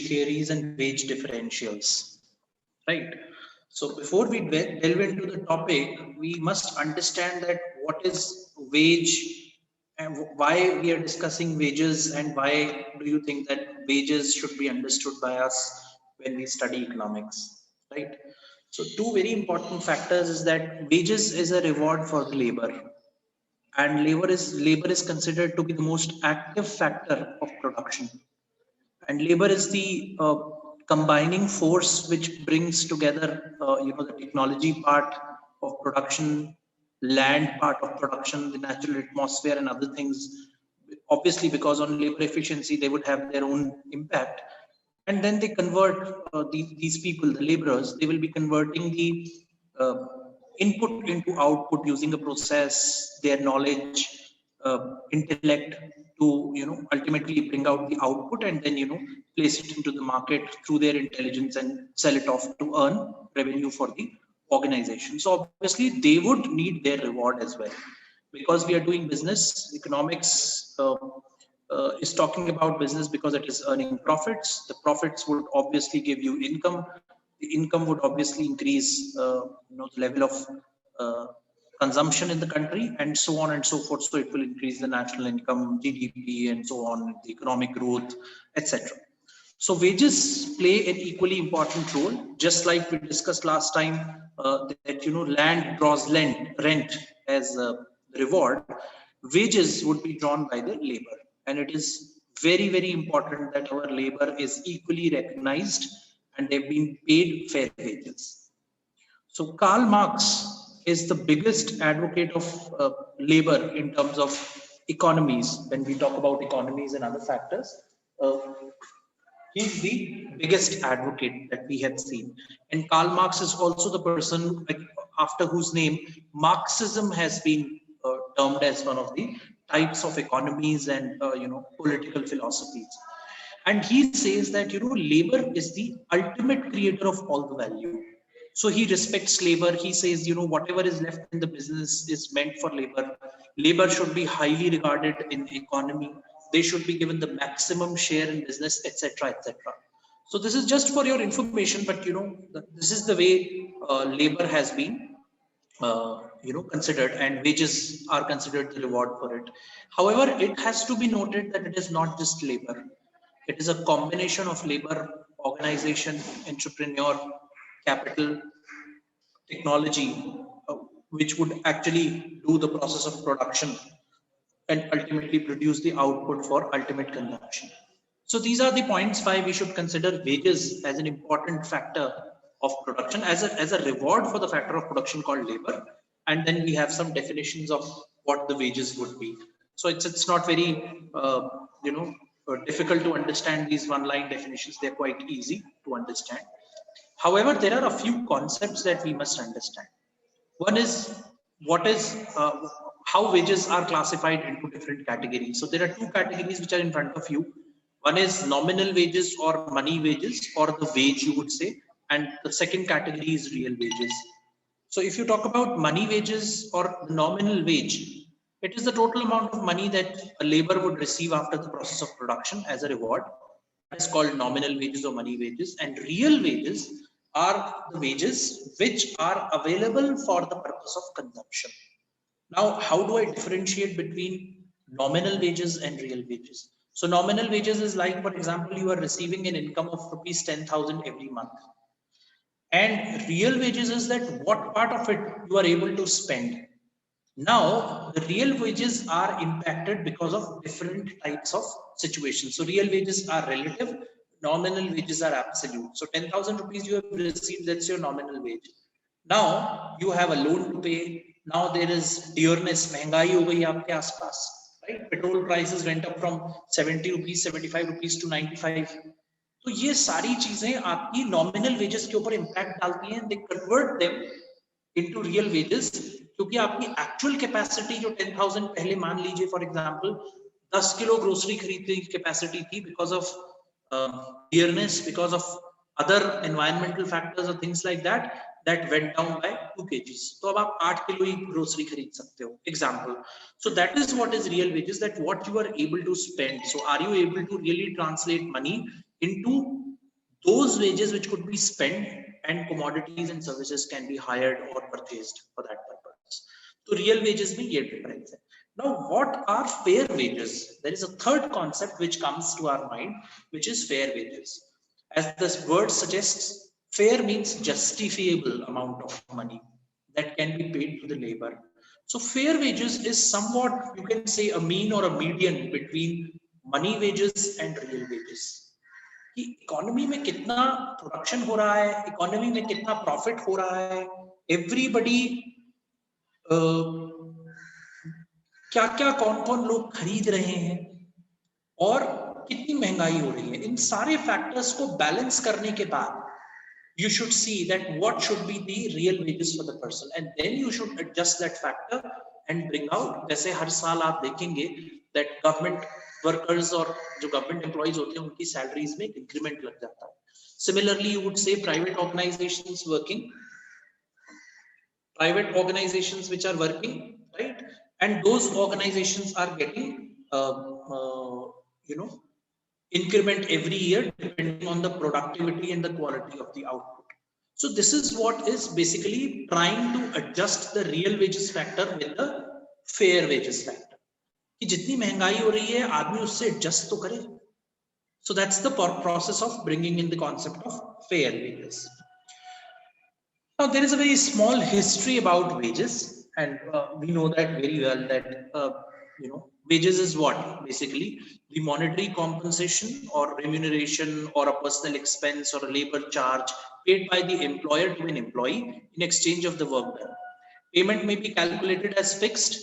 theories and wage differentials, right? So before we delve into the topic, we must understand that what is wage and why we are discussing wages, and why do you think that wages should be understood by us when we study economics, right? So two very important factors is that wages is a reward for the labor, and labor is considered to be the most active factor of production, and labor is the combining force which brings together the technology part of production, land part of production, the natural atmosphere and other things. Obviously, because on labor efficiency they would have their own impact, and then they convert these people, the laborers, they will be converting the uh, input into output using a process, their knowledge, intellect, to ultimately bring out the output, and then place it into the market through their intelligence and sell it off to earn revenue for the organization. So obviously they would need their reward as well, because we are doing business. Economics is talking about business because it is earning profits. The profits would obviously give you income. The income would obviously increase the level of uh, consumption in the country, and so on and so forth. So it will increase the national income, GDP, and so on, the economic growth, etc. So wages play an equally important role, just like we discussed last time, that land draws rent as a reward. Wages would be drawn by the labor, and it is very, very important that our labor is equally recognized and they've been paid fair wages. So Karl Marx is the biggest advocate of labor in terms of economies. When we talk about economies and other factors, uh, he's the biggest advocate that we have seen. And Karl Marx is also the person after whose name Marxism has been termed as one of the types of economies and political philosophies. And he says that labor is the ultimate creator of all the value. So he respects labor. He says whatever is left in the business is meant for labor. Labor should be highly regarded in the economy. They should be given the maximum share in business, etc., etc. So this is just for your information, but this is the way labor has been considered, and wages are considered the reward for it. However, it has to be noted that it is not just labor. It is a combination of labor, organization, entrepreneur, capital, technology, uh, which would actually do the process of production and ultimately produce the output for ultimate consumption. So these are the points why we should consider wages as an important factor of production, as a reward for the factor of production called labor. And then we have some definitions of what the wages would be. So it's not very difficult to understand these one-line definitions. They're quite easy to understand. However, there are a few concepts that we must understand. One is what is how wages are classified into different categories. So there are two categories which are in front of you. One is nominal wages or money wages, or the wage you would say, and the second category is real wages. So if you talk about money wages or nominal wage, it is the total amount of money that a labor would receive after the process of production as a reward. That is called nominal wages or money wages. And real wages are the wages which are available for the purpose of consumption. Now, how do I differentiate between nominal wages and real wages? So nominal wages is like, for example, you are receiving an income of rupees 10,000 every month. And real wages is that what part of it you are able to spend. Now, the real wages are impacted because of different types of situations. So real wages are relative, nominal wages are absolute. So 10,000 rupees you have received, that's your nominal wage. Now you have a loan to pay. Now there is dearness, महंगाई हो गई आपके आसपास, right? Petrol prices went up from 70 rupees, 75 rupees to 95. तो ये सारी चीजें आपकी नॉमिनल वेजेस के ऊपर इम्पैक्ट डालती हैं. They convert them into real wages, क्योंकि आपकी एक्चुअल कैपेसिटी जो 10,000 पहले मान लीजिए फॉर एग्जांपल 10 किलो ग्रोसरी खरीदने की कैपेसिटी थी, because of dearness, because of other environmental factors or things like that, that went down by 2 kgs. तो अब आप 8 किलो ही ग्रोसरी खरीद सकते हो, example. So that is what is real wages, that what you are able to spend. So are you able to really translate money into those wages which could be spent, and commodities and services can be hired or purchased for that purpose. So real wages में ये difference है. Now, what are fair wages? There is a third concept which comes to our mind, which is fair wages. As this word suggests, fair means justifiable amount of money that can be paid to the labor. So fair wages is somewhat, you can say, a mean or a median between money wages and real wages. कि economy में कितना production हो रहा है, economy में कितना profit हो रहा है, एवरीबडी क्या क्या कौन कौन लोग खरीद रहे हैं और कितनी महंगाई हो रही है, इन सारे फैक्टर्स को बैलेंस करने के बाद you should see that what should be the real wages for the person, and then you should adjust that factor and bring out. जैसे हर साल आप देखेंगे that government workers और जो government employees होते हैं उनकी salaries में increment लग जाता है. Similarly, you would say private organizations which are working, right, and those organizations are getting increment every year depending on the productivity and the quality of the output. So this is what is basically trying to adjust the real wages factor with the fair wages factor. कि जितनी महंगाई हो रही है आदमी उससे adjust तो करे. So that's the process of bringing in the concept of fair wages. Now there is a very small history about wages, and we know that very well that wages is what? Basically the monetary compensation or remuneration or a personal expense or a labor charge paid by the employer to an employee in exchange of the work done. Payment may be calculated as fixed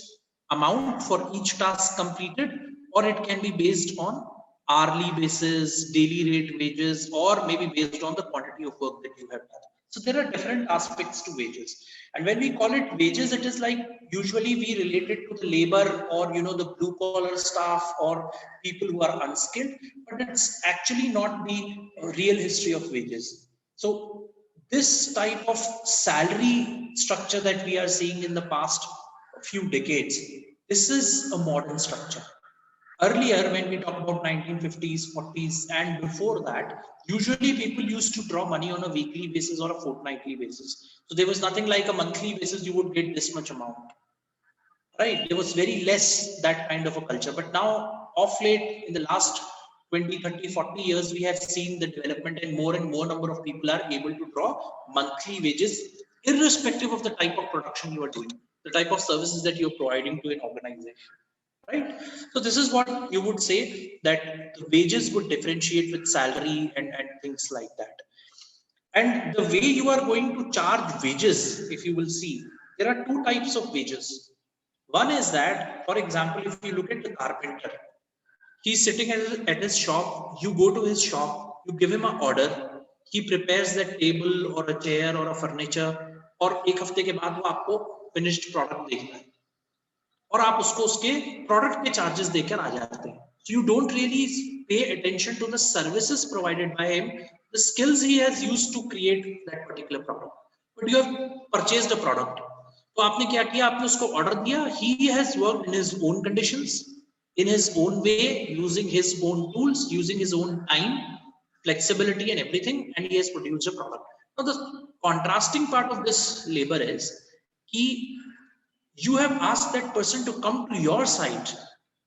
amount for each task completed, or it can be based on hourly basis, daily rate wages, or maybe based on the quantity of work that you have done. So there are different aspects to wages, and when we call it wages, it is like usually we relate it to the labor or the blue collar staff or people who are unskilled, but it's actually not the real history of wages. So this type of salary structure that we are seeing in the past few decades, this is a modern structure. Earlier, when we talk about 1950s, 40s, and before that, usually people used to draw money on a weekly basis or a fortnightly basis. So there was nothing like a monthly basis, you would get this much amount, right? There was very less that kind of a culture. But now, of late, in the last 20, 30, 40 years, we have seen the development, and more number of people are able to draw monthly wages, irrespective of the type of production you are doing, the type of services that you're providing to an organization. Right. So this is what you would say, that the wages would differentiate with salary and things like that. And the way you are going to charge wages, if you will see, there are two types of wages. One is that, for example, if you look at the carpenter, he's sitting at his shop, you go to his shop, you give him an order, he prepares that table or a chair or a furniture, और एक हफ्ते के बाद वो आपको finished product देगा और आप उसको उसके प्रोडक्ट के चार्जेस देकर आ जाते हैं. So you don't really pay attention to the services provided by him, the skills he has used to create that particular product, but you have purchased a product. तो आपने क्या किया, आपने उसको ऑर्डर दिया, he has worked in his own conditions, in his own way, using his own tools, using his own time, flexibility and everything, and he has produced a product. Now the contrasting part of this labor is you have asked that person to come to your site,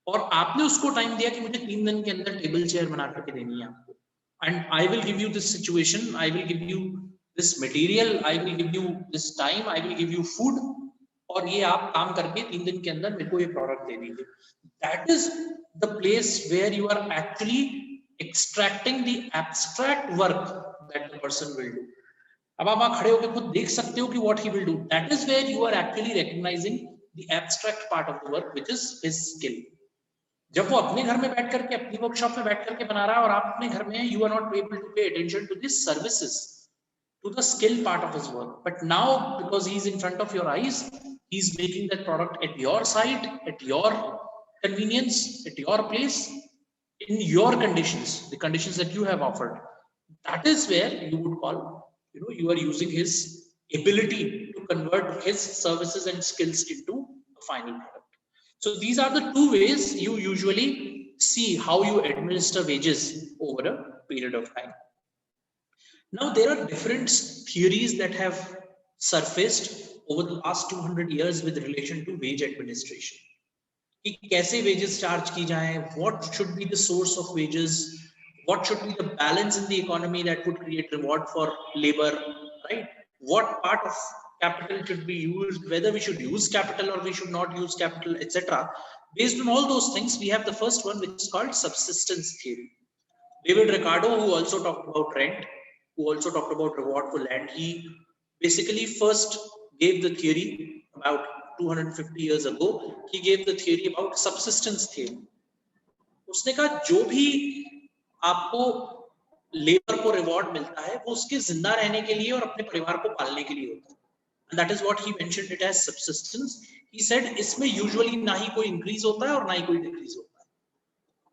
और आपने उसको time दिया कि मुझे 3 दिन के अंदर table chair बना करके देनी है आपको, and I will give you this situation, I will give you this material, I will give you this time, I will give you food, और ये आप काम करके 3 दिन के अंदर मेरे को ये प्रोडक्ट दे दीजिए. That is the place where you are actually extracting the abstract work that the person will do. अब आप खड़े होकर खुद देख सकते हो कि what he will do. That is where you are actually recognizing the abstract part of the work, which is his skill. जब वो अपने घर में बैठ करके अपनी वर्कशॉप में बैठ करके बना रहा है और आप अपने घर में हैं, you are not able to pay attention to the services, to the skill part of his work. But now, because he is in front of your eyes, he is making that product at your site, at your convenience, at your place, in your conditions, the conditions that you have offered. That is where you would call, you are using his ability to convert his services and skills into a final product. So these are the two ways you usually see how you administer wages over a period of time. Now, there are different theories that have surfaced over the last 200 years with relation to wage administration. कि कैसे wages charge की जाए, what should be the source of wages, what should be the balance in the economy that would create reward for labor, right? What part of capital should be used, whether we should use capital or we should not use capital, etc. Based on all those things, we have the first one, which is called subsistence theory. David Ricardo, who also talked about rent, who also talked about reward for land, he basically first gave the theory about 250 years ago. He gave the theory about subsistence theory. उसने कहा जो भी आपको labour को reward मिलता है वो उसके जिंदा रहने के लिए और अपने परिवार को पालने के लिए होता है. And that is what he mentioned it as subsistence. He said इसमें usually ना ही कोई increase होता है और ना ही कोई decrease होता है.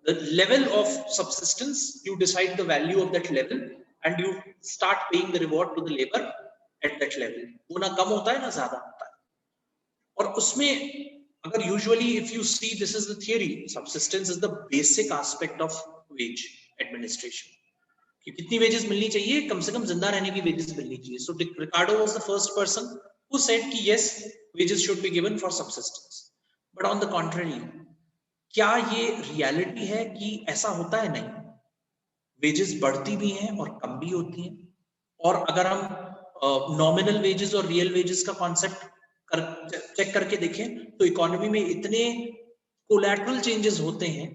The level of subsistence, you decide the value of that level and you start paying the reward to the labor at that level. वो ना कम होता है ना ज्यादा होता है. और उसमें अगर usually if you see, this is the theory, subsistence is the basic aspect of wage administration. कि कितनी wages मिलनी चाहिए, कम से कम जिंदा रहने की wages मिलनी चाहिए. So Ricardo was the first person who said कि yes, wages should be given for subsistence. But on the contrary, क्या ये रियलिटी है कि ऐसा होता है? नहीं, वेजेस बढ़ती भी हैं और कम भी होती हैं. और अगर हम नॉमिनल वेजेस और रियल वेजेस का कॉन्सेप्ट चेक करके देखें तो इकोनॉमी में इतने कोलैटरल चेंजेस होते हैं,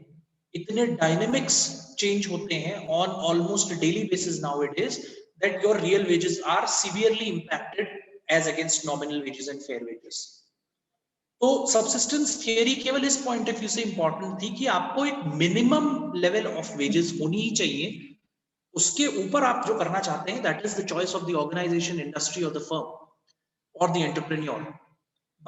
इतने डायनेमिक्स चेंज होते हैं on almost daily basis now it is that your real wages are severely impacted as against nominal wages and fair wages. तो सब्सिस्टेंस थियरी केवल इस पॉइंट ऑफ व्यू से इंपॉर्टेंट थी कि आपको एक मिनिमम लेवल ऑफ वेजेस होनी ही चाहिए, उसके ऊपर आप जो करना चाहते हैं that is the choice of the organisation, industry और द फर्म और the entrepreneur.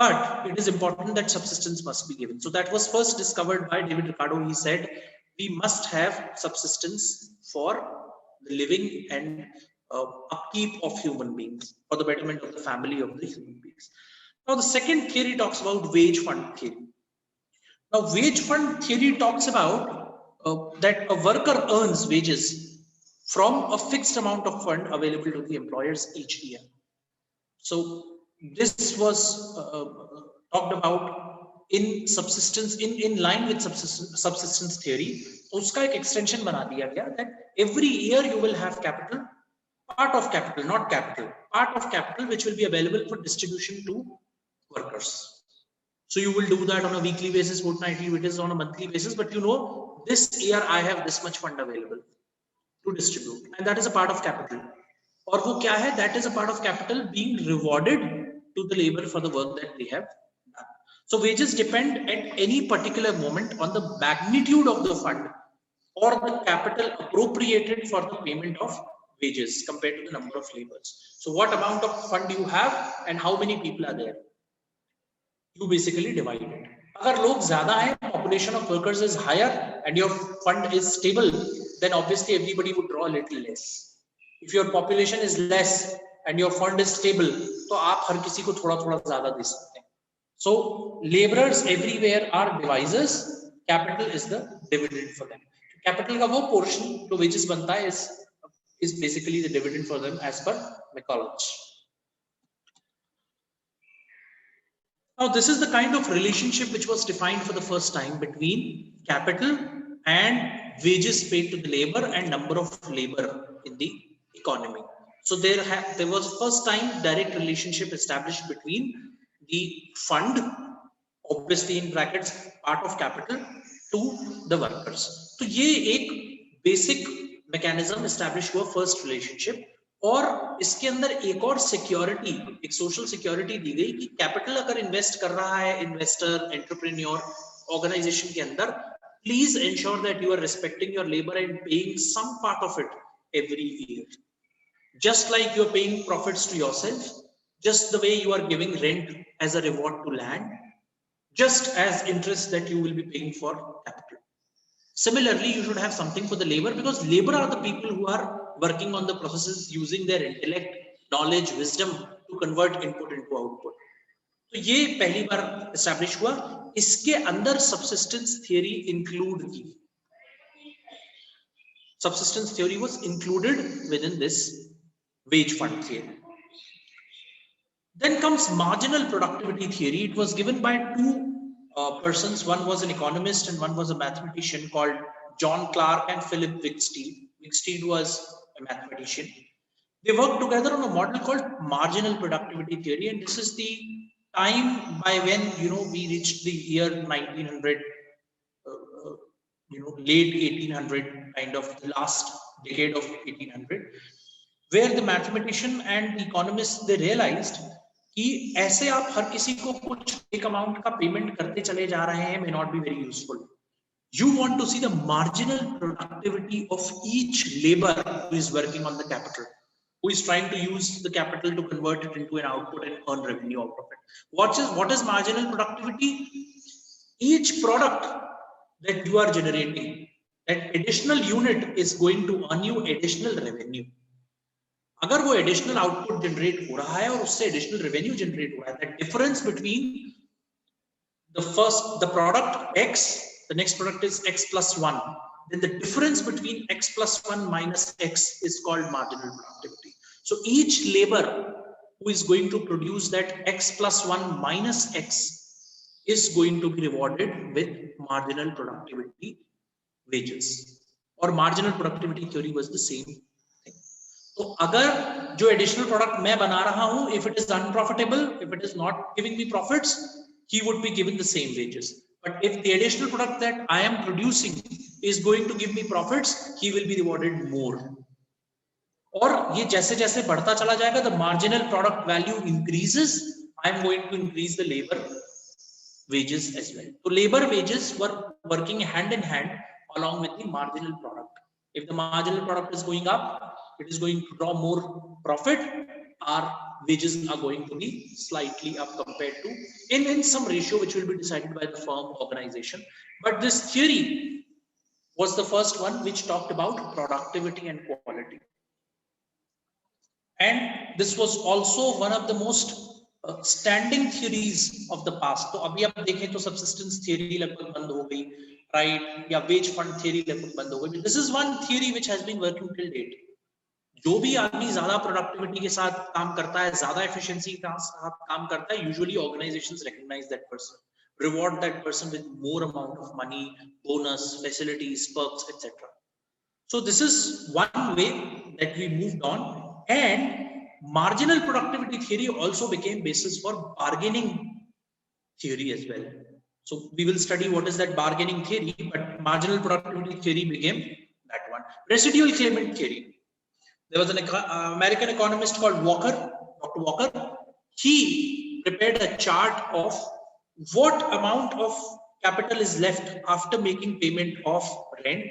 But it is important that subsistence must be given. So that was first discovered by David Ricardo. He said we must have subsistence for the living and upkeep of human beings, for the betterment of the family of the human beings. Now the second theory talks about wage fund theory. Now wage fund theory talks about that a worker earns wages from a fixed amount of fund available to the employers each year. So this was talked about in subsistence, in line with subsistence theory. उसका एक extension बना दिया गया that every year you will have capital, part of capital, not capital, part of capital which will be available for distribution to workers. So you will do that on a weekly basis, fortnightly, it is on a monthly basis, but you know this year I have this much fund available to distribute, and that is a part of capital. और वो क्या है? That is a part of capital being rewarded to the labor for the work that they have done. So wages depend at any particular moment on the magnitude of the fund or the capital appropriated for the payment of wages compared to the number of laborers. So what amount of fund you have and how many people are there, you basically divide it. अगर लोग ज्यादा हैं, population of workers is higher and your fund is stable, then obviously everybody would draw a little less. If your population is less and your fund is stable, तो आप हर किसी को थोड़ा थोड़ा ज्यादा दे सकते हैं. So laborers everywhere are devisers, capital is the dividend for them. Capital का वो portion जो wages बनता है is basically the dividend for them as per McCulloch. Now this is the kind of relationship which was defined for the first time between capital and wages paid to the labor and number of labor in the economy. So there was first time direct relationship established between the fund, obviously in brackets part of capital, to the workers. तो ये एक basic mechanism establish हुआ first relationship. और इसके अंदर एक और security, एक सोशल सिक्योरिटी दी गई कि कैपिटल अगर इन्वेस्ट कर रहा है इन्वेस्टर, एंटरप्रेन्योर, ऑर्गेनाइजेशन के अंदर, please ensure that you are respecting your labour and paying some part of it every year. Just like you are paying profits to yourself, just the way you are giving rent as a reward to land, just as interest that you will be paying for capital. Similarly, you should have something for the labor, because labor are the people who are working on the processes using their intellect, knowledge, wisdom to convert input into output. तो ये पहली बार establish हुआ. इसके अंदर subsistence theory include की. Subsistence theory was included within this wage fund theory. Then comes marginal productivity theory. It was given by two persons. One was an economist and one was a mathematician called John Clark and Philip Wicksteed. Wicksteed was a mathematician. They worked together on a model called marginal productivity theory, and this is the time by when we reached the year 1900, late 1800, kind of the last decade of 1800, where the mathematician and the economists they realized कि ऐसे आप हर किसी को कुछ एक amount का payment करते चले जा रहे हैं may not be very useful. You want to see the marginal productivity of each labor who is working on the capital, who is trying to use the capital to convert it into an output and earn revenue out of it. What is marginal productivity? Each product that you are generating, that additional unit is going to earn you additional revenue. अगर वो additional output generate हो रहा है और उससे additional revenue generate हो रहा है, that difference between the product x, the next product is x plus 1, then the difference between x plus 1 minus x is called marginal productivity. So each labor who is going to produce that x plus 1 minus x is going to be rewarded with marginal productivity wages, or marginal productivity theory was the same. तो अगर जो additional product मैं बना रहा हूं, if it is unprofitable, if it is not giving me profits, he would be given the same wages. But if the additional product that I am producing is going to give me profits, he will be rewarded more. और ये जैसे जैसे बढ़ता चला जाएगा, the marginal product value increases, I am going to increase the labor wages as well. So labor wages were working hand in hand along with the marginal product. If the marginal product is going up, it is going to draw more profit. Our wages are going to be slightly up compared to in some ratio which will be decided by the firm organization. But this theory was the first one which talked about productivity and quality. And this was also one of the most standing theories of the past. तो अभी आप देखें तो subsistence theory लगभग बंद हो गई, right? या wage fund theory लगभग बंद हो गई. This is one theory which has been working till date. जो भी आदमी ज्यादा प्रोडक्टिविटी के साथ काम करता है, ज्यादा एफिशिएंसी के साथ काम करता है, usually organisations recognise that person, reward that person with more amount of money, bonus, facilities, perks, etcetera. So this is one way that we moved on, and marginal productivity theory also became basis for bargaining theory as well. So we will study what is that bargaining theory, but marginal productivity theory became that one. Residual claimant theory. There was an American economist called Walker, Dr. Walker. He prepared a chart of what amount of capital is left after making payment of rent,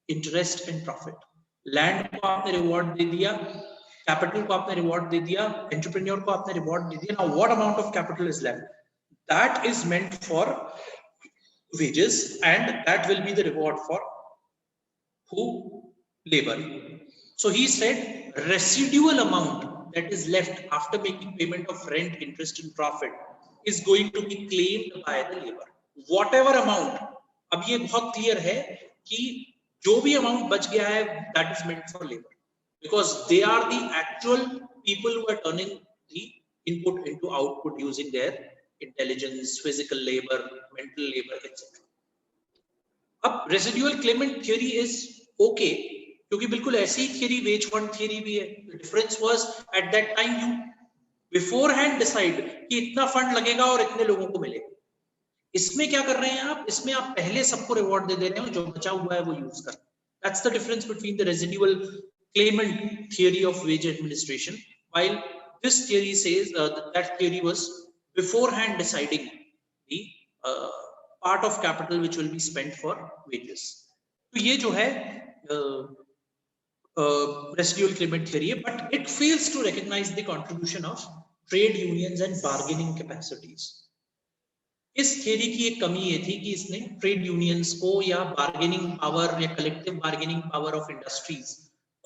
interest and profit. Land को आपने reward दे दिया, capital को आपने reward दे दिया, entrepreneur को आपने reward दे दिया. Now what amount of capital is left? That is meant for wages, and that will be the reward for who? Labor. So he said residual amount that is left after making payment of rent, interest and profit is going to be claimed by the labor. Whatever amount, अब ये बहुत clear है कि जो भी amount बच गया है, that is meant for labor, because they are the actual people who are turning the input into output using their intelligence, physical labor, mental labor, etc. अब residual claimant theory is okay, क्योंकि बिल्कुल ऐसी theory veg fund theory भी है. Difference was at that time you before hand decide कि इतना fund लगेगा और इतने लोगों को मिलेगा. इसमें क्या कर रहे हैं आप? इसमें आप पहले सबको रिवॉर्ड दे रहे हो, जो बचा हुआ है वो यूज कर. That's the difference between the residual Clement theory of ways administration, while this theory says that theory was before hand deciding the part of capital which will be spent for wages. तो ये जो है residual claimant theory, but it fails to recognize the contribution of trade unions and bargaining capacities. इस theory की एक कमी ये थी कि इसने ट्रेड यूनियंस को या बार्गेनिंग पावर या collective bargaining power of industries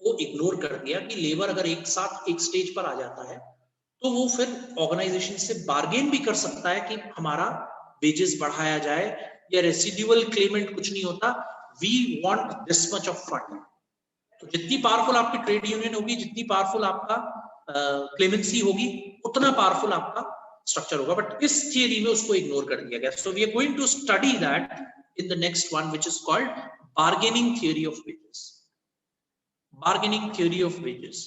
को इग्नोर कर दिया कि लेबर अगर एक साथ एक स्टेज पर आ जाता है तो वो फिर ऑर्गेनाइजेशन से बार्गेन भी कर सकता है कि हमारा वेजेस बढ़ाया जाए, या रेसिडुअल क्लेमेंट कुछ नहीं होता, we want this much of fund. तो जितनी पावरफुल आपकी ट्रेड यूनियन होगी, जितनी पावरफुल आपका क्लेमेंसी होगी, उतना पावरफुल आपका स्ट्रक्चर होगा. बट इस थियरी में उसको इग्नोर कर दिया गया. So we are going to study that in the next one, which is called bargaining theory of wages. Bargaining theory of wages.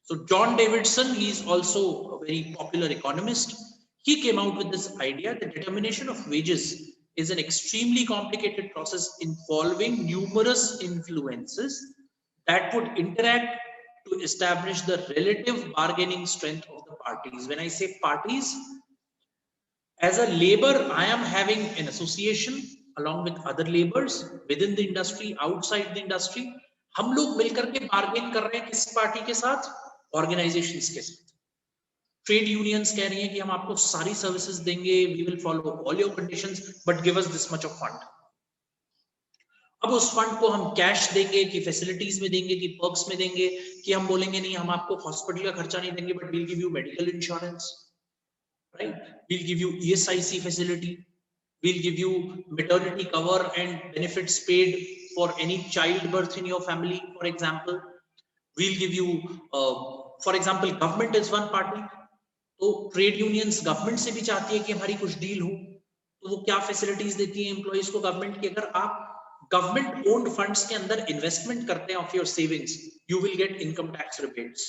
So John Davidson, he is also a very popular economist. He came out with this idea that determination of wages is an extremely complicated process involving numerous influences that would interact to establish the relative bargaining strength of the parties. When I say parties, as a labor, I am having an association along with other laborers within the industry, outside the industry. हम लोग मिलकर के bargain कर रहे हैं किस party के साथ? ऑर्गेनाइजेशंस के साथ. ट्रेड यूनियंस कह रही हैं कि हम आपको सारी सर्विसेज देंगे, we will follow all your conditions, but give us this much of fund. अब उस फंड को हम कैश देंगे कि फैसिलिटीज में देंगे कि पर्क्स में देंगे, कि हम बोलेंगे नहीं हम आपको हॉस्पिटल का खर्चा नहीं देंगे, but we'll give you medical insurance, right? We'll give you ESIC facility, we'll give you maternity cover and benefits paid for any childbirth in your family, for example. We'll give you, for example, government is one party. तो trade unions government से भी चाहती है कि हमारी कुछ deal हो, तो वो क्या फैसिलिटीज देती है एम्प्लॉइज को गवर्नमेंट की? अगर आप गवर्नमेंट ओन्ड फंड्स के अंदर इन्वेस्टमेंट करते हैं of your savings, you will get income tax rebates.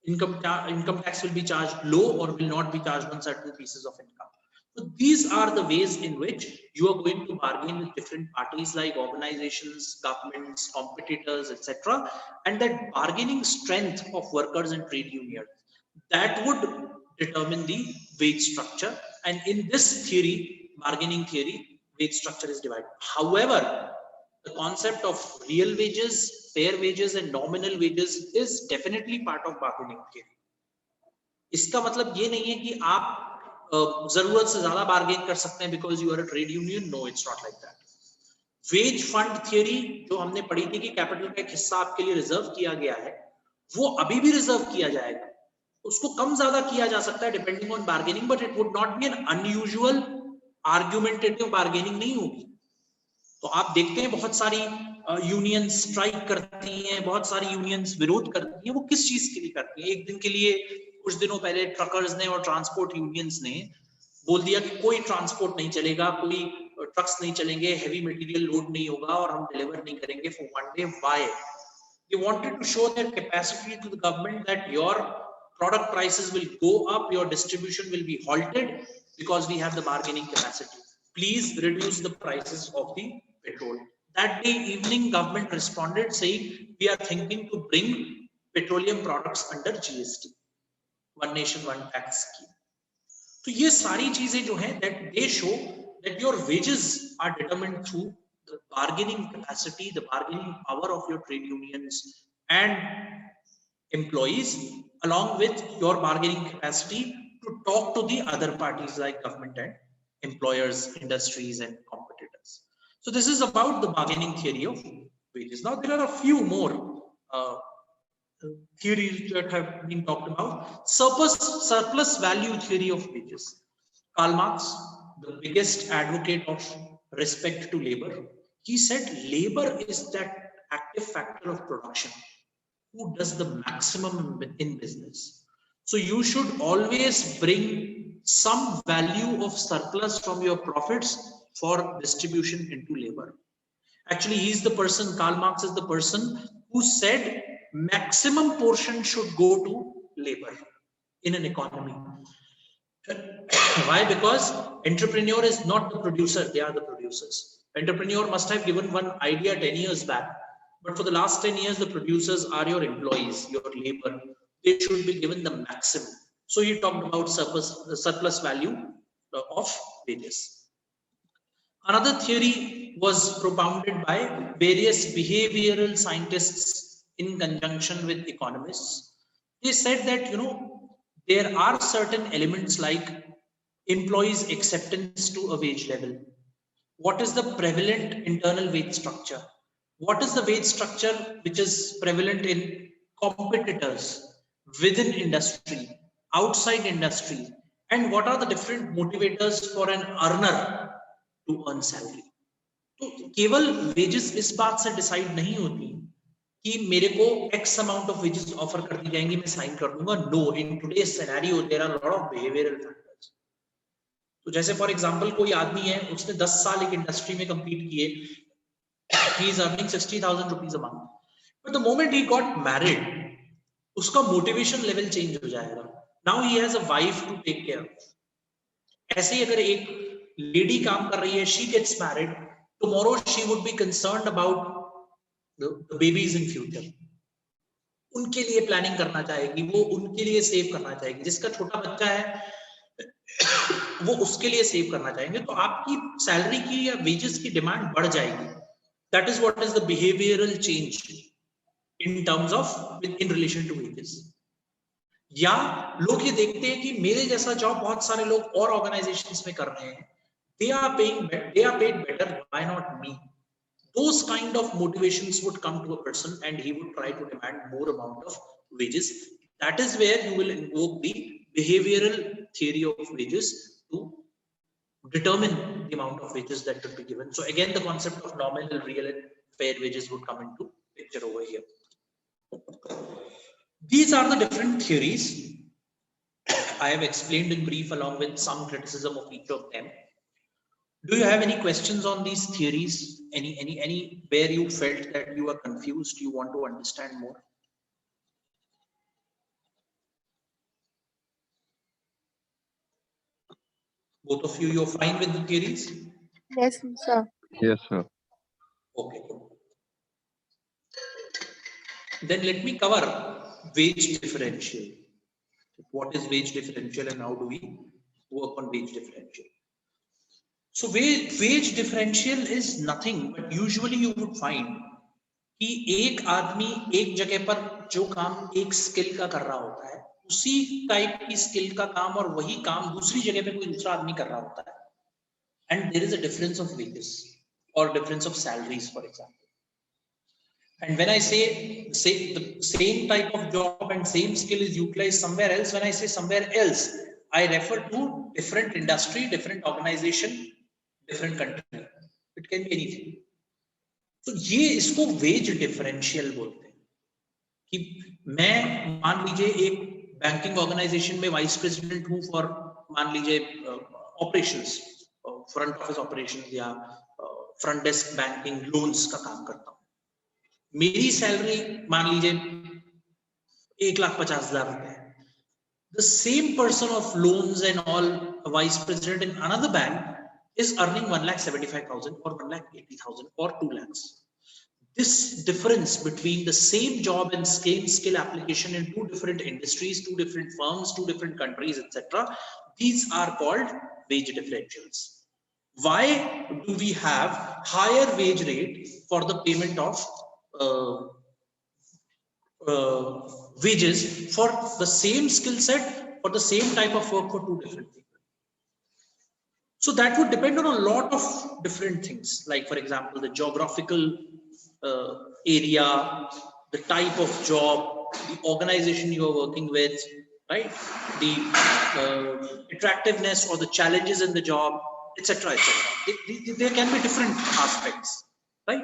Income tax will be charged low or will not be charged on certain pieces of income. So these are the ways in which you are going to bargain with different parties like organizations, governments, competitors, etc. And that bargaining strength of workers and trade unions, that would determine the wage structure. And in this theory, bargaining theory, wage structure is divided. However, the concept of real wages, fair wages and nominal wages is definitely part of bargaining theory. इसका मतलब ये नहीं है कि आप जरूरत से ज्यादा बार्गेन कर सकते हैं because you are a trade union. No, it's not like that. Wage fund theory जो हमने पढ़ी थी कि कैपिटल का एक हिस्सा आपके लिए रिजर्व किया गया है, वो अभी भी रिजर्व किया जाएगा. उसको कम ज्यादा किया जा सकता है depending on bargaining, but it would not be N unusual argumentative bargaining नहीं होगी. तो आप देखते हैं बहुत सारी यूनियंस स्ट्राइक करती हैं, बहुत सारी यूनियंस विरोध करती हैं. वो किस चीज के लिए करती हैं? एक दिन के लिए, कुछ दिनों पहले ट्रकर्स ने और ट्रांसपोर्ट यूनियंस ने बोल दिया कि कोई ट्रांसपोर्ट नहीं चलेगा, कोई ट्रक्स नहीं चलेंगे, हेवी मटेरियल लोड नहीं होगा और हम डिलीवर नहीं करेंगे for one day. Why? They wanted to show their capacity to the government that your product prices will go up, your distribution will be halted because we have the bargaining capacity. Please reduce the prices of the petrol. That day evening, government responded saying we are thinking to bring petroleum products under GST, one nation one tax scheme. तो ये सारी चीजें जो हैं that they show that your wages are determined through the bargaining capacity, the bargaining power of your trade unions and employees, along with your bargaining capacity to talk to the other parties like government and employers, industries and competitors. So this is about the bargaining theory of wages. Now there are a few more theories that have been talked about. Surplus value theory of wages. Karl Marx, the biggest advocate of respect to labor, he said labor is that active factor of production who does the maximum in business. So you should always bring some value of surplus from your profits for distribution into labor. Actually, he's the person, Karl Marx is the person who said maximum portion should go to labor in an economy. Why? Because entrepreneur is not the producer, they are the producers. Entrepreneur must have given one idea 10 years back. But for the last 10 years, the producers are your employees, your labor. They should be given the maximum. So he talked about surplus value of wages. Another theory was propounded by various behavioral scientists in conjunction with economists. They said that, there are certain elements like employees' acceptance to a wage level. What is the prevalent internal wage structure? What is the wage structure which is prevalent in competitors, within industry, outside industry, and what are the different motivators for an earner to earn salary? तो केवल wages इस बात से decide नहीं होती कि मेरे को X amount of wages offer कर दी जाएंगी, मैं साइन कर दूंगा। No, in today's scenario there are lot of behavioural factors. तो जैसे फॉर एग्जांपल कोई आदमी है, उसने 10 साल एक इंडस्ट्री में कंपीट किए, he is earning 60,000 rupees a month, but the moment he got married, उसका मोटिवेशन लेवल चेंज हो जाएगा। Now he has a wife to take care of. ऐसे ही अगर एक लेडी काम कर रही है, she gets married, tomorrow she would be concerned about the babies in future, उनके लिए प्लानिंग करना चाहेगी, वो उनके लिए सेव करना चाहेगी। जिसका छोटा बच्चा है वो उसके लिए सेव करना चाहेंगे। तो आपकी सैलरी की या वेजेस की डिमांड बढ़ जाएगी। That is what is the behavioural change in terms of in relation to wages. या लोग ये देखते हैं कि मेरे जैसा जॉब बहुत सारे लोग और ऑर्गेनाइजेशंस में कर रहे हैं, they are paid better, why not me? Those kind of motivations would come to a person and he would try to demand more amount of wages. That is where you will invoke the behavioral theory of wages to determine the amount of wages that could be given. So again, the concept of nominal, real and fair wages would come into picture over here. These are the different theories I have explained in brief along with some criticism of each of them. Do you have any questions on these theories? Any where you felt that you are confused, you want to understand more? Both of you, you're fine with the theories? Yes, sir. Yes, sir. Okay. Then let me cover wage differential. What is wage differential and how do we work on wage differential? So wage differential is nothing but usually you would find कि एक आदमी एक जगह पर जो काम एक skill का कर रहा होता है, उसी टाइप की स्किल का काम और वही काम दूसरी जगह पे कोई दूसरा आदमी कर रहा होता है, and there is a difference of wages or difference of salaries, for example. And when I say the same type of job and same skill is utilized somewhere else, when I say somewhere else, I refer to different industry, different organization, different country. It can be anything. तो ये इसको veg differential बोलते हैं कि मैं मान लीजिए एक बैंकिंग ऑर्गेनाइजेशन में वाइस प्रेसिडेंट हूं फॉर मान लीजिए ऑपरेशंस, फ्रंट ऑफिस ऑपरेशंस या फ्रंट डेस्क बैंकिंग लोन्स का काम करता हूं। मेरी सैलरी मान लीजिए 1,50,000 रुपए है। The same person of loans and all, a vice president in another bank is earning 1,75,000 or 1,80,000 or 2 lakhs. This difference between the same job and same skill application in two different industries, two different firms, two different countries, etc., these are called wage differentials. Why do we have higher wage rate for the payment of wages for the same skill set for the same type of work for two different people? So that would depend on a lot of different things, like for example the geographical area, the type of job, the organization you are working with, right, the attractiveness or the challenges in the job, etc., etc. There can be different aspects, right?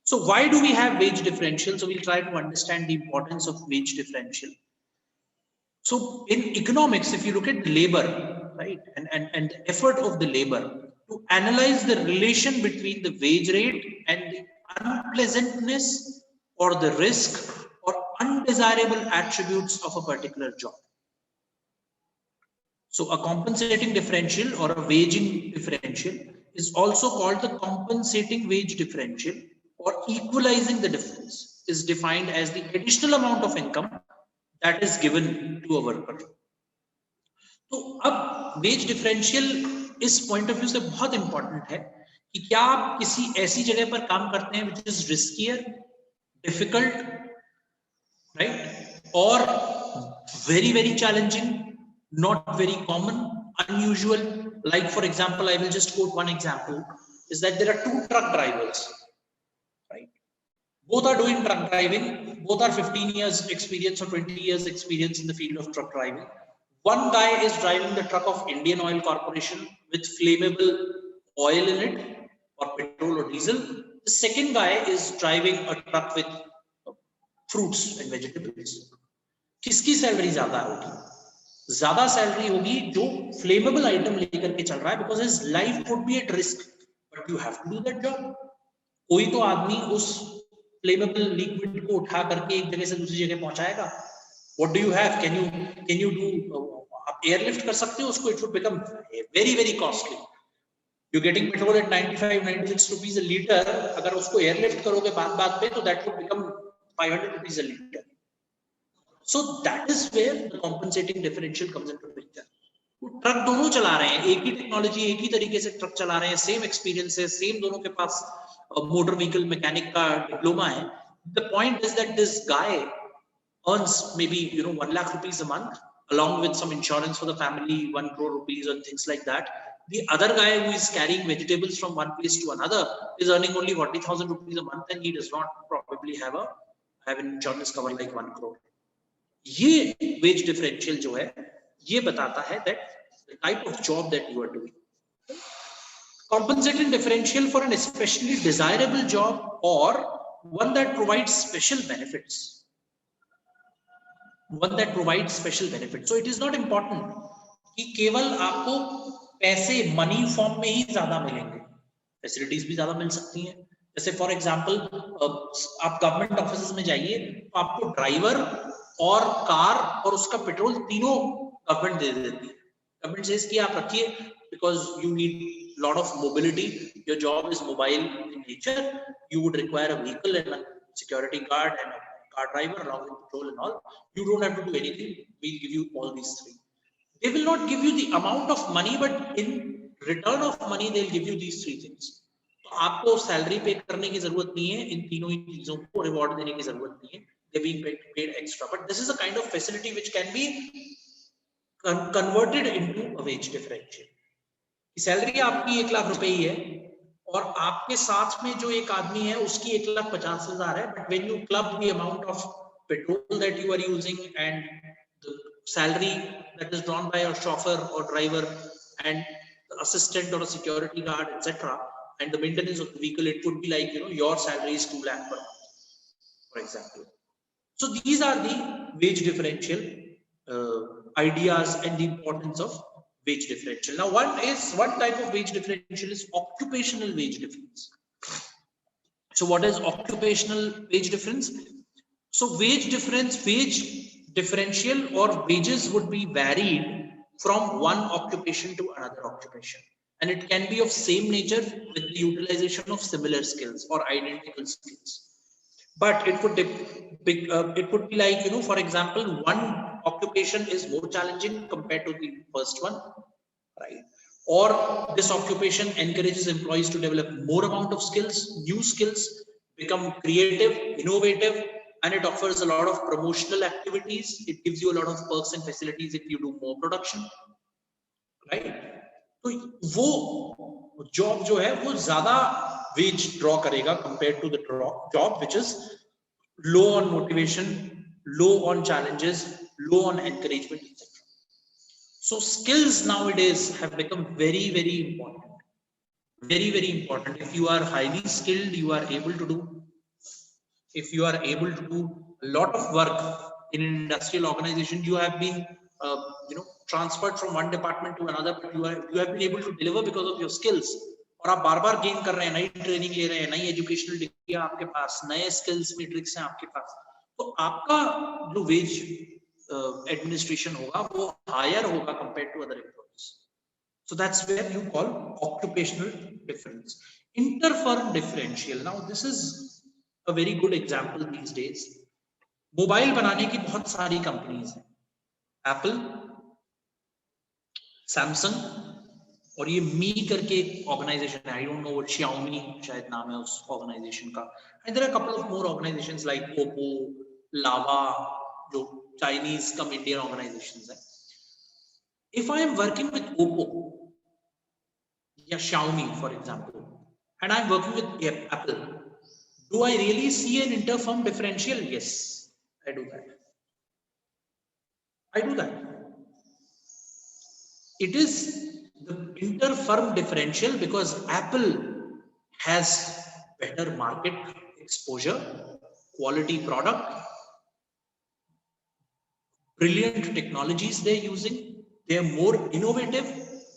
So why do we have wage differential? So we'll try to understand the importance of wage differential. So in economics, if you look at the labor, right, and the effort of the labor to analyze the relation between the wage rate and the unpleasantness or the risk or undesirable attributes of a particular job. So a compensating differential or a waging differential is also called the compensating wage differential, or equalizing the difference is defined as the additional amount of income that is given to a worker. तो अब veg differential इस point of view से बहुत important है कि क्या आप किसी ऐसी जगह पर काम करते हैं which is riskier, difficult, right, or very very challenging, not very common, unusual. Like for example, I will just quote one example, is that there are two truck drivers, right? Both are doing truck driving, both are 15 years experience or 20 years experience in the field of truck driving. One guy is driving the truck of Indian Oil Corporation with flammable oil in it, or petrol or diesel. The second guy is driving a truck with fruits and vegetables. किसकी salary ज्यादा होगी? ज्यादा salary होगी जो flammable item लेकर के चल रहा है, because his life would be at risk, but you have to do that job. कोई तो आदमी उस फ्लेमेबल लिक्विड को उठा करके एक जगह से दूसरी जगह पहुंचाएगा। What do you have? Can you do, आप एयरलिफ्ट कर सकते हो उसको? It would become very very costly. You getting petrol at 95-96 rupees a litre, अगर उसको एयरलिफ्ट करोगे बात बात पे तो that would become 500 rupees a litre. So that is where the compensating differential comes into picture. Truck दोनों चला रहे हैं, एक ही टेक्नोलॉजी, एक ही तरीके से ट्रक चला रहे हैं, सेम एक्सपीरियंस है, सेम दोनों के पास मोटर व्हीकल मैकेनिक का डिप्लोमा है. The point is that this guy earns maybe 1 lakh rupees a month, along with some insurance for the family, 1 crore rupees and things like that. The other guy who is carrying vegetables from one place to another is earning only 40,000 rupees a month, and he does not probably have an insurance cover like 1 crore. ये veg differential जो है ये बताता है that the type of job that you are doing. Compensating differential for an especially desirable job or one that provides special benefits. One that provides special benefits. So it is not important कि केवल आपको पैसे money form में ही ज्यादा मिलेंगे, facilities भी ज्यादा मिल सकती हैं. जैसे फॉर एग्जांपल आप गवर्नमेंट ऑफिस में जाइए तो आपको ड्राइवर और कार और उसका पेट्रोल तीनों गवर्नमेंट दे देती है. गवर्नमेंट सेज कि आप रखिए because you need lot of mobility, your job is mobile in nature, you would require a vehicle and a security guard and a car driver along with petrol and all. You don't have to do anything, we'll give you all these three. They will not give you the amount of money, but in return of money they'll give you these three things. तो आपको salary पे करने की जरूरत नहीं है, इन तीनों ही चीजों को रिवॉर्ड देने की जरूरत नहीं है. They're being paid extra, but this is a kind of facility which can be converted into a wage differential. Salary आपकी 1 लाख रुपए ही है और आपके साथ में जो एक आदमी है उसकी 1,50,000 है, but when you club the amount of petrol that you are using and the salary that is drawn by your chauffeur or driver and the assistant or a security guard, etc., and the maintenance of the vehicle, it would be like your salary is 2 lakh per month, for example. So these are the wage differential ideas and the importance of wage differential. Now, one type of wage differential is occupational wage difference. So what is occupational wage difference? So wage differential or wages would be varied from one occupation to another occupation, and it can be of same nature with the utilization of similar skills or identical skills. But it would be like, for example, one occupation is more challenging compared to the first one, right? Or this occupation encourages employees to develop more amount of skills, new skills, become creative, innovative, and it offers a lot of promotional activities. It gives you a lot of perks and facilities if you do more production, right? तो वो job जो है वो ज्यादा veg draw करेगा compared to the job which is low on motivation, low on challenges, low on encouragement, etc. So skills nowadays have become very very important, very very important. If you are highly skilled, you are able to do a lot of work in an industrial organization. You have been transferred from one department to another, but you have been able to deliver because of your skills. और आप बार बार gain कर रहे हैं, नई training ले रहे हैं, नई एजुकेशनल डिग्री है आपके पास, नए स्किल्स मैट्रिक्स हैं आपके पास, तो आपका जो वेज एडमिनिस्ट्रेशन होगा वो हायर होगा compare to other employees. So that's where you call occupational difference. Inter-firm differential. Now this is a very good example these days. Mobile बनाने की बहुत सारी कंपनीज हैं, एप्पल, सैमसंग और ये मी करके एक ऑर्गेनाइजेशन है, I don't know what, Xiaomi शायद नाम है उस ऑर्गेनाइजेशन का. And there are couple of more organizations like Oppo, Lava, जो चाइनीज कम इंडियन ऑर्गेनाइजेशंस हैं. If I am working with Oppo या Xiaomi for example and I am working with Apple, do I really see an inter-firm differential? Yes, I do that. It is the inter-firm differential because Apple has better market exposure, quality product, brilliant technologies they're using. They're more innovative.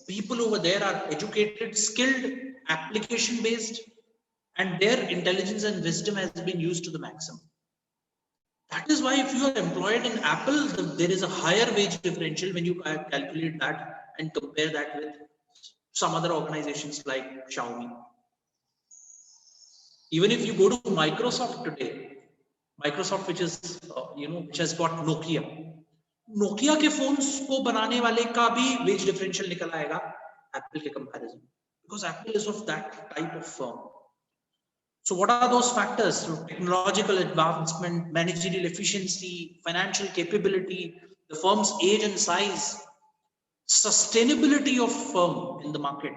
People over there are educated, skilled, application based, and their intelligence and wisdom has been used to the maximum. That is why if you are employed in Apple, there is a higher wage differential when you calculate that and compare that with some other organizations like Xiaomi. Even if you go to Microsoft today, Microsoft, which is which has got Nokia के phones को बनाने वाले का भी wage differential निकल आएगा Apple के comparison, because Apple is of that type of firm. So what are those factors? So technological advancement, managerial efficiency, financial capability, the firm's age and size, sustainability of firm in the market,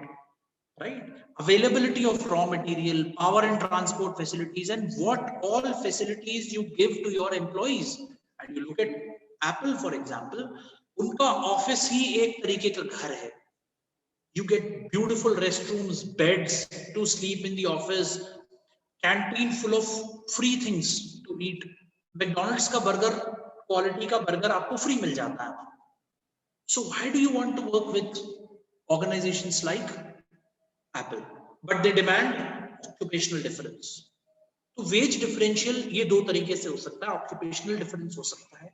right? Availability of raw material, power and transport facilities, and what all facilities you give to your employees. And you look at Apple, for example, उनका office ही एक तरीके का घर है. You get beautiful restrooms, beds to sleep in the office, canteen full of free things to eat. McDonald's का burger, quality का burger आपको free मिल जाता है. So why do you want to work with organizations like Apple? But they demand occupational difference. तो wage differential ये दो तरीके से हो सकता है. Occupational difference हो सकता है,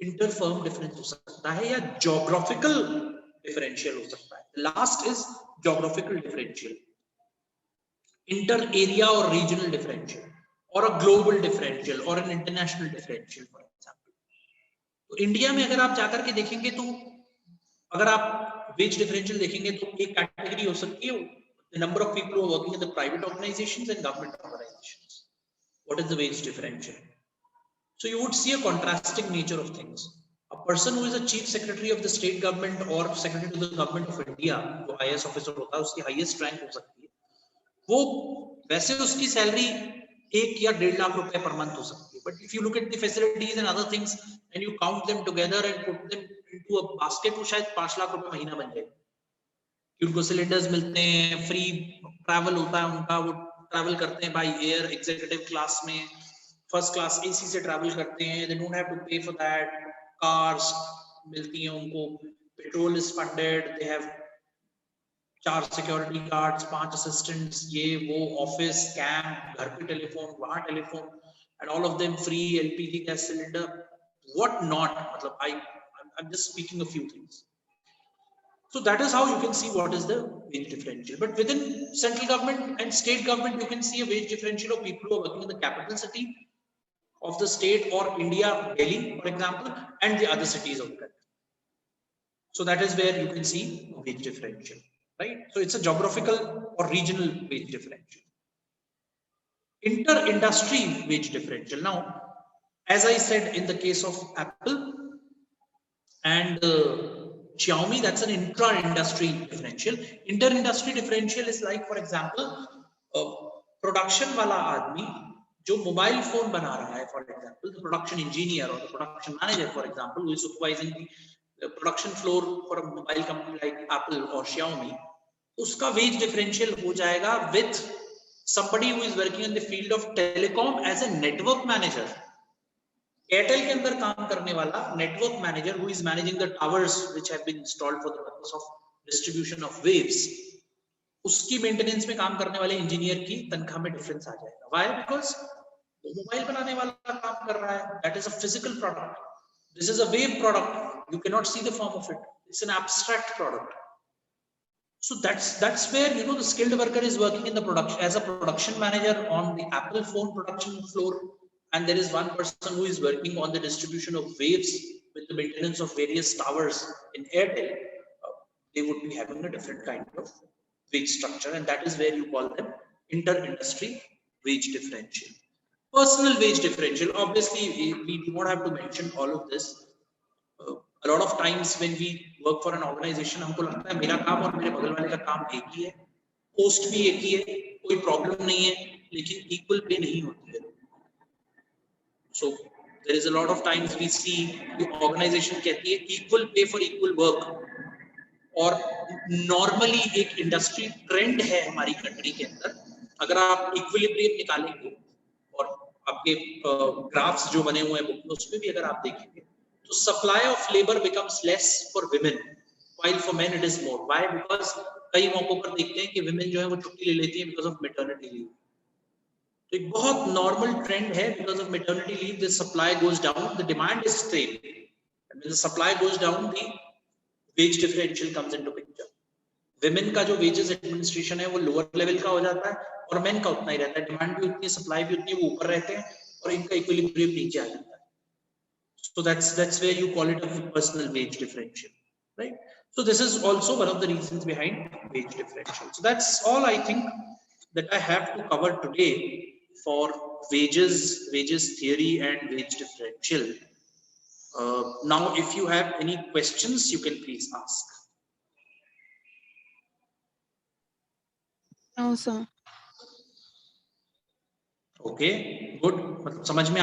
inter firm difference हो सकता है, या geographical differential हो सकता है. Last is geographical differential, inter area or regional differential, or a global differential or an international differential, for example. तो इंडिया में अगर आप जाकर के देखेंगे तो अगर आप wage differential देखेंगे तो एक कैटेगरी हो सकती है the number of people who are working in the private organizations and government organizations. What is the wage differential? So you would see a contrasting nature of things. A person who is a chief secretary of the state government or secretary to the government of India, जो IAS officer होता है, उसकी highest rank हो सकती है, वो वैसे उसकी सैलरी 1 या 1.5 लाख रुपए पर मंथ हो सकती है. But if you look at the facilities and other things and you count them together and put them into a basket, वो शायद 5 लाख रुपए महीना बन जाए. उनको सिलेंडर्स मिलते हैं, फ्री ट्रैवल होता है उनका, वो ट्रैवल करते हैं बाय एयर, एग्जीक्यूटिव क्लास में, फर्स्ट क्लास एसी से ट्रैवल करते हैं. They don't have to pay for that. Cars मिलती हैं उनको, petrol is funded, they have 4 security guards, 5 assistants, ये वो, ऑफिस, कैंप, घर पे टेलीफोन, वहां telephone, and all of them free LPG gas cylinder, what not. मतलब I am just speaking a few things. So that is how you can see what is the wage differential. But within central government and state government, you can see a wage differential of people who are working in the capital city of the state or India, Delhi, for example, and the other cities of the country. So that is where you can see wage differential, right? So it's a geographical or regional wage differential. Inter-industry wage differential. Now, as I said, in the case of Apple and Xiaomi, that's an intra-industry differential. Inter-industry differential is like, for example, production वाला आदमी जो mobile phone बना रहा है, for example, the production engineer or the production manager, for example, who is supervising the production floor for a mobile company like Apple or Xiaomi, उसका wage differential हो जाएगा with somebody who is working in the field of telecom as a network manager. Airtel के अंदर काम करने वाला network manager who is managing the towers which have been installed for the purpose of distribution of waves, उसकी maintenance में काम करने वाले इंजीनियर की तनख्वाह में डिफरेंस आ जाएगा. Why? Because वो मोबाइल बनाने वाला काम कर रहा है. That is a physical product. This is a wave product. You cannot see the form of it. It's an abstract product. So that's where the skilled worker is working in the production as a production manager on the Apple phone production floor. And there is one person who is working on the distribution of waves with the maintenance of various towers in Airtel. They would be having a different kind of wage structure, and that is where you call them inter-industry wage differential. Personal wage differential, obviously we do not have to mention all of this. A lot of times when we work for an organization, हमको लगता है मेरा काम और मेरे बगल वाले का काम एक ही है, पोस्ट भी एक ही है, कोई प्रॉब्लम नहीं है, लेकिन इक्वल पे नहीं होती है. So there is a lot of times we see the organization कहती है equal pay for equal work, और normally एक industry trend है हमारी कंट्री के अंदर. अगर आप equilibrium निकालेंगे और आपके ग्राफ्स जो बने हुए हैं बुक में, उसमें भी अगर आप देखेंगे तो supply of labor becomes less for women, while for men it is more. Why? Because कई मौकों पर देखते हैं कि women जो है वो छुट्टी ले लेती हैं because of maternity leave. तो एक बहुत नॉर्मल ट्रेंड है, because of maternity leave the supply goes down, the demand is same, and when the supply goes down the wage differential comes into picture. women का जो wages administration है वो lower level का हो जाता है और men का उतना ही रहता है, demand भी उतनी, supply भी उतनी, वो ऊपर रहते हैं और इनका equilibrium नीचे आ जाता है. So that's where you call it a personal wage differential, right? So this is also one of the reasons behind wage differential. So that's all I think that I have to cover today for wages theory and wage differential. Now if you have any questions you can please ask. No, sir. Okay, good. मतलब समझ में